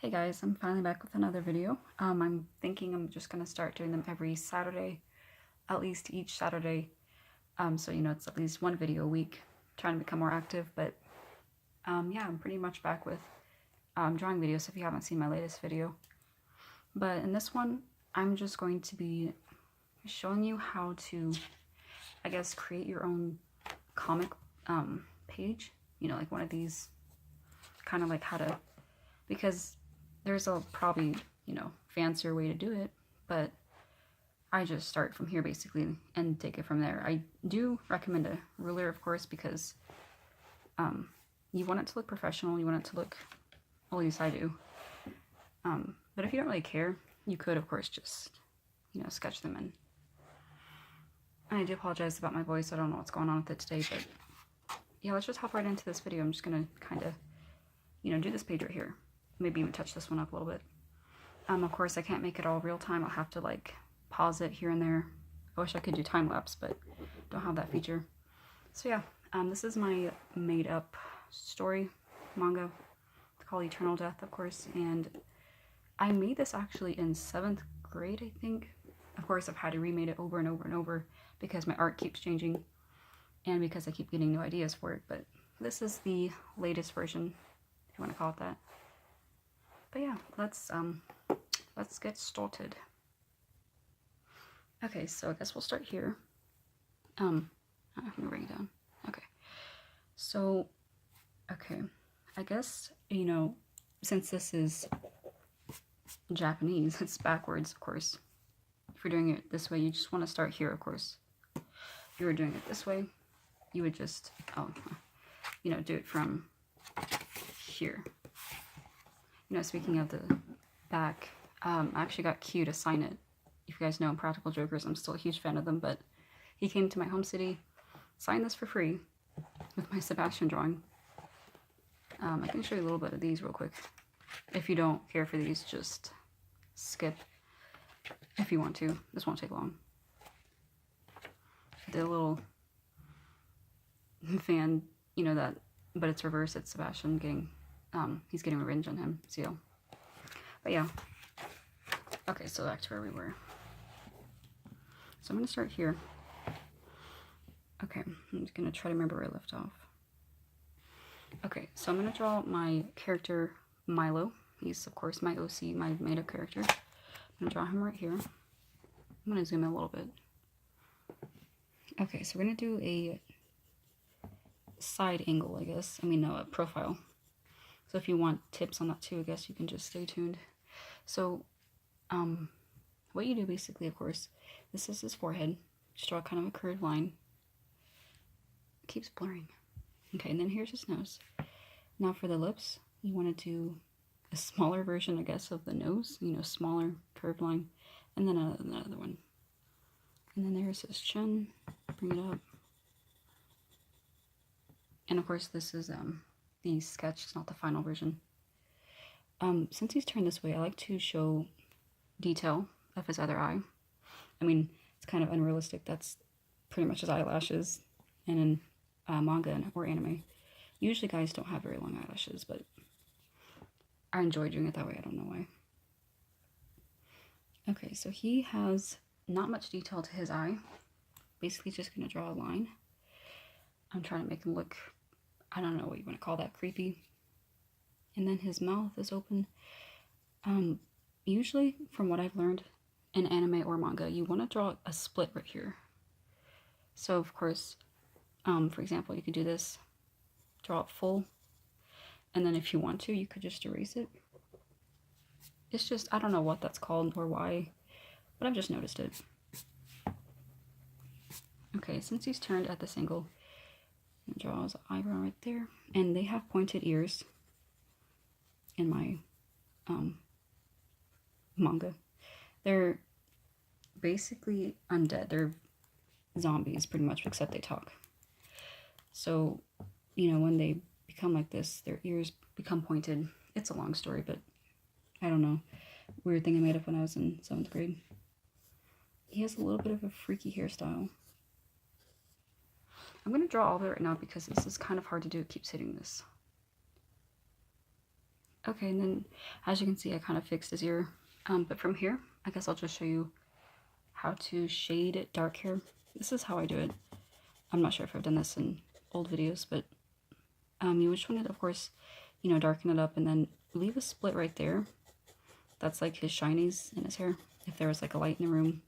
Hey guys, I'm finally back with another video. I'm thinking I'm just gonna start doing them every Saturday, at least each Saturday. So you know it's at least one video a week. Trying to become more active, but yeah, I'm pretty much back with drawing videos if you haven't seen my latest video. But in this one, I'm just going to be showing you how to, I guess, create your own comic page. You know, like one of these, kind of like how to, because there's a probably, you know, fancier way to do it, but I just start from here basically and take it from there. I do recommend a ruler, of course, because you want it to look professional. You want it to look, at least I do. But if you don't really care, you could, of course, just, you know, sketch them in. And I do apologize about my voice. I don't know what's going on with it today, but yeah, let's just hop right into this video. I'm just gonna kind of, you know, do this page right here. Maybe even touch this one up a little bit. Of course, I can't make it all real time. I'll have to like pause it here and there. I wish I could do time lapse, but don't have that feature. So yeah, this is my made up story manga. It's called Eternal Death, of course, and I made this actually in 7th grade, I think. Of course, I've had to remake it over and over and over because my art keeps changing and because I keep getting new ideas for it, but this is the latest version, if you want to call it that. But yeah, let's get started. Okay, so I guess we'll start here. I'm gonna bring it down. Okay. So, okay, I guess, you know, since this is Japanese, it's backwards, of course. If you're doing it this way, you just want to start here, of course. If you were doing it this way, you would just, you know, do it from here. You know, speaking of the back, I actually got Q to sign it. If you guys know Practical Jokers, I'm still a huge fan of them, but he came to my home city, signed this for free with my Sebastian drawing. I can show you a little bit of these real quick. If you don't care for these, just skip if you want to. This won't take long. The little fan, you know, that, but it's reverse. It's Sebastian getting, he's getting revenge on him, seal. But yeah. Okay, so back to where we were. So I'm going to start here. Okay, I'm just going to try to remember where I left off. Okay, so I'm going to draw my character Milo. He's, of course, my OC, my made-up character. I'm going to draw him right here. I'm going to zoom in a little bit. Okay, so we're going to do a side angle, I guess. I mean, no, a profile. So if you want tips on that too, I guess you can just stay tuned. So, what you do basically, of course, this is his forehead. Just draw kind of a curved line. It keeps blurring. Okay, and then here's his nose. Now for the lips, you want to do a smaller version, I guess, of the nose. You know, smaller curved line. And then another one. And then there's his chin. Bring it up. And of course, this is the sketch. It's not the final version. Since he's turned this way, I like to show detail of his other eye. I mean, it's kind of unrealistic. That's pretty much his eyelashes. And in manga or anime, usually guys don't have very long eyelashes, but I enjoy doing it that way. I don't know why. Okay, so he has not much detail to his eye. Basically just going to draw a line. I'm trying to make him look, I don't know what you want to call that, creepy. And then his mouth is open. Usually, from what I've learned in anime or manga, you want to draw a split right here. So, of course, for example, you could do this, draw it full, and then if you want to, you could just erase it. It's just, I don't know what that's called or why, but I've just noticed it. Okay, since he's turned at this angle, I'm gonna draw his eyebrow right there, and they have pointed ears in my manga. They're basically undead. They're zombies pretty much, except they talk. So, you know, when they become like this, their ears become pointed. It's a long story, but I don't know. Weird thing I made up when I was in 7th grade. He has a little bit of a freaky hairstyle. I'm going to draw all of it right now because this is kind of hard to do. It keeps hitting this. Okay, and then as you can see, I kind of fixed his ear. But from here, I guess I'll just show you how to shade dark hair. This is how I do it. I'm not sure if I've done this in old videos, but you just want to, of course, you know, darken it up and then leave a split right there. That's like his shinies in his hair. If there was like a light in the room,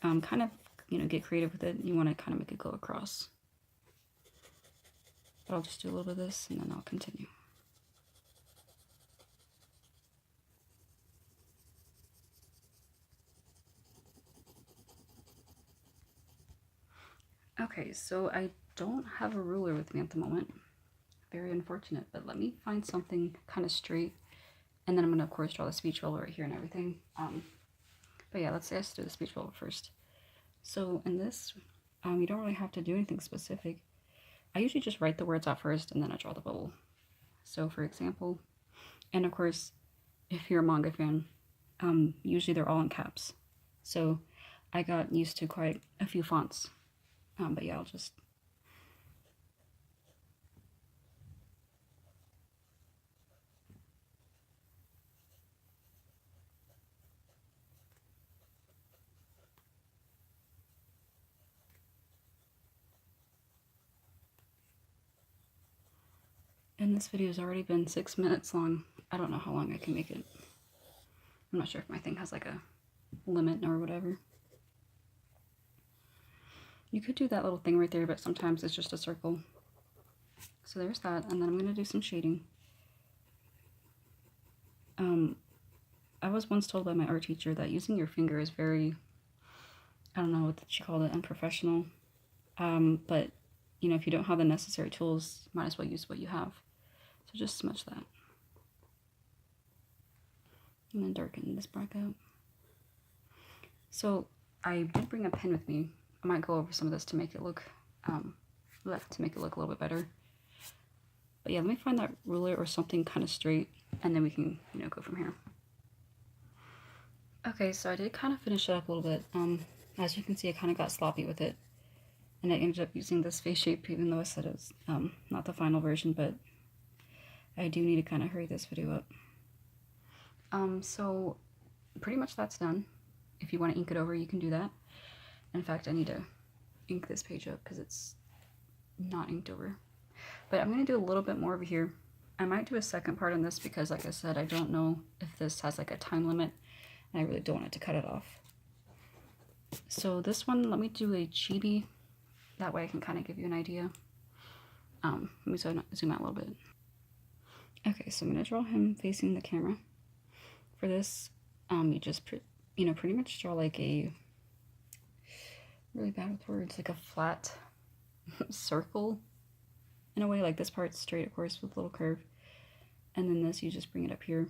kind of, you know, get creative with it. You want to kind of make it go across. But I'll just do a little bit of this and then I'll continue. Okay, so I don't have a ruler with me at the moment. Very unfortunate, but let me find something kind of straight. And then I'm going to, of course, draw the speech bubble right here and everything. But yeah, let's do the speech bubble first. So in this, you don't really have to do anything specific. I usually just write the words out first and then I draw the bubble. So for example, and of course, if you're a manga fan, usually they're all in caps. So I got used to quite a few fonts. But yeah, I'll just... And this video has already been 6 minutes long. I don't know how long I can make it. I'm not sure if my thing has like a limit or whatever. You could do that little thing right there, but sometimes it's just a circle. So there's that, and then I'm going to do some shading. I was once told by my art teacher that using your finger is very, I don't know what she called it, unprofessional. But, you know, if you don't have the necessary tools, might as well use what you have. So just smudge that. And then darken this black out. So I did bring a pen with me. I might go over some of this to make it look, a little bit better. But yeah, let me find that ruler or something kind of straight, and then we can, you know, go from here. Okay, so I did kind of finish it up a little bit. As you can see, I kind of got sloppy with it, and I ended up using this face shape, even though I said it was not the final version, but I do need to kind of hurry this video up. So pretty much that's done. If you want to ink it over, you can do that. In fact, I need to ink this page up because it's not inked over. But I'm going to do a little bit more over here. I might do a second part on this because, like I said, I don't know if this has like a time limit, and I really don't want it to cut it off. So this one, let me do a chibi. That way I can kind of give you an idea. Let me zoom out a little bit. Okay, so I'm going to draw him facing the camera. For this, you just, pretty much draw like a, really bad with words, like a flat circle in a way. Like this part's straight, of course, with a little curve. And then this, you just bring it up here.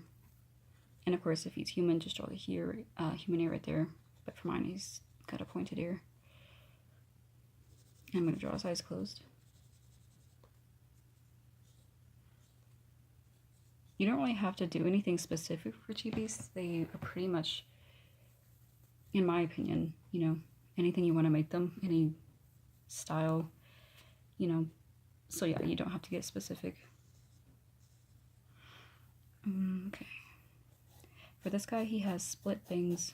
And of course, if he's human, just draw the human ear right there. But for mine, he's got a pointed ear. I'm going to draw his eyes closed. You don't really have to do anything specific for chibis. They are pretty much, in my opinion, you know, anything you want to make them, any style, you know. So yeah, you don't have to get specific. Okay. For this guy, he has split bangs.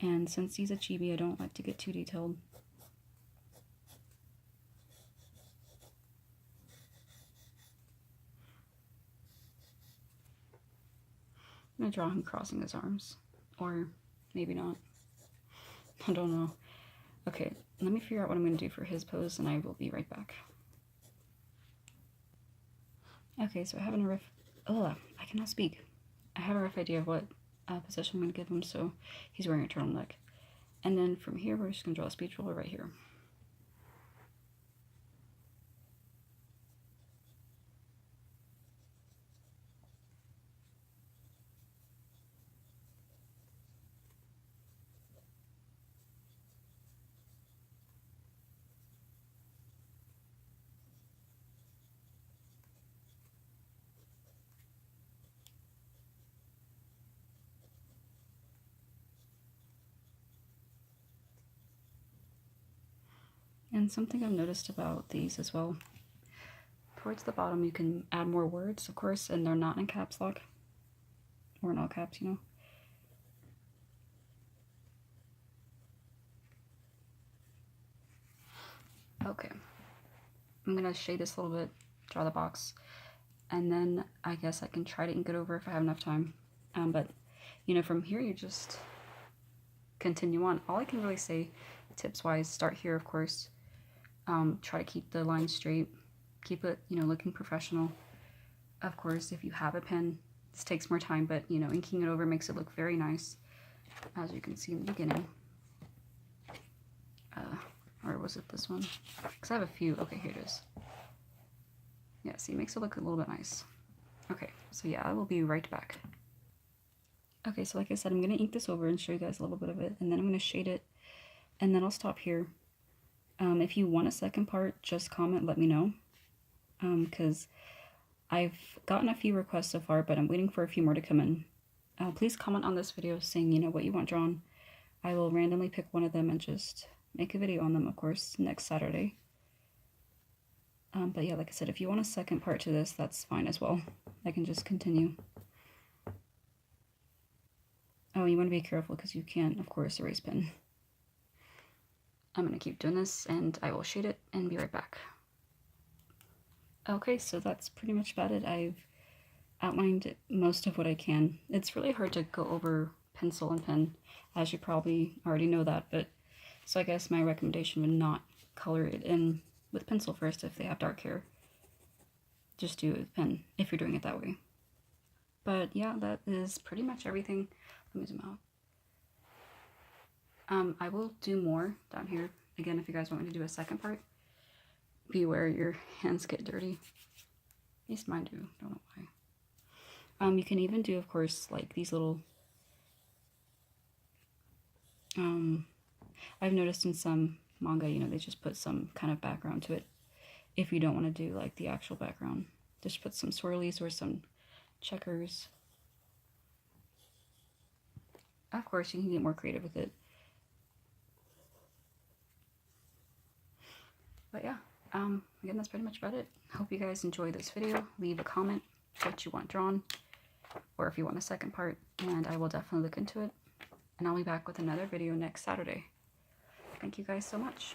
And since he's a chibi, I don't like to get too detailed. I'm going to draw him crossing his arms. Or maybe not. I don't know. Okay, let me figure out what I'm going to do for his pose, and I will be right back. Okay, so I have a rough... Oh, I cannot speak. I have a rough idea of what position I'm going to give him, so he's wearing a turtleneck. And then from here, we're just going to draw a speech bubble right here. And something I've noticed about these as well, towards the bottom you can add more words, of course, and they're not in caps lock or in all caps, you know. Okay, I'm gonna shade this a little bit, draw the box, and then I guess I can try to ink it over if I have enough time. But you know, from here you just continue on. All I can really say, tips wise, start here, of course. Try to keep the line straight, keep it, you know, looking professional. Of course, if you have a pen, this takes more time, but you know, inking it over makes it look very nice, as you can see in the beginning. Or was it this one? Because I have a few. Okay, here it is. Yeah, see, it makes it look a little bit nice. Okay, so yeah, I will be right back. Okay, so like I said, I'm going to ink this over and show you guys a little bit of it, and then I'm going to shade it, and then I'll stop here. If you want a second part, just comment, let me know, because I've gotten a few requests so far, but I'm waiting for a few more to come in. Please comment on this video saying, you know, what you want drawn. I will randomly pick one of them and just make a video on them, of course, next Saturday. But yeah, like I said, if you want a second part to this, that's fine as well. I can just continue. Oh, you want to be careful because you can't, of course, erase pen. I'm going to keep doing this and I will shade it and be right back. Okay, so that's pretty much about it. I've outlined most of what I can. It's really hard to go over pencil and pen, as you probably already know that, but so I guess my recommendation would not color it in with pencil first if they have dark hair. Just do it with pen if you're doing it that way. But yeah, that is pretty much everything. Let me zoom out. I will do more down here. Again, if you guys want me to do a second part, beware your hands get dirty. At least mine do, don't know why. You can even do, of course, like these little, I've noticed in some manga, you know, they just put some kind of background to it. If you don't want to do like the actual background, just put some swirlies or some checkers. Of course, you can get more creative with it. But yeah, again, that's pretty much about it. Hope you guys enjoyed this video. Leave a comment what you want drawn, or if you want a second part, and I will definitely look into it. And I'll be back with another video next Saturday. Thank you guys so much.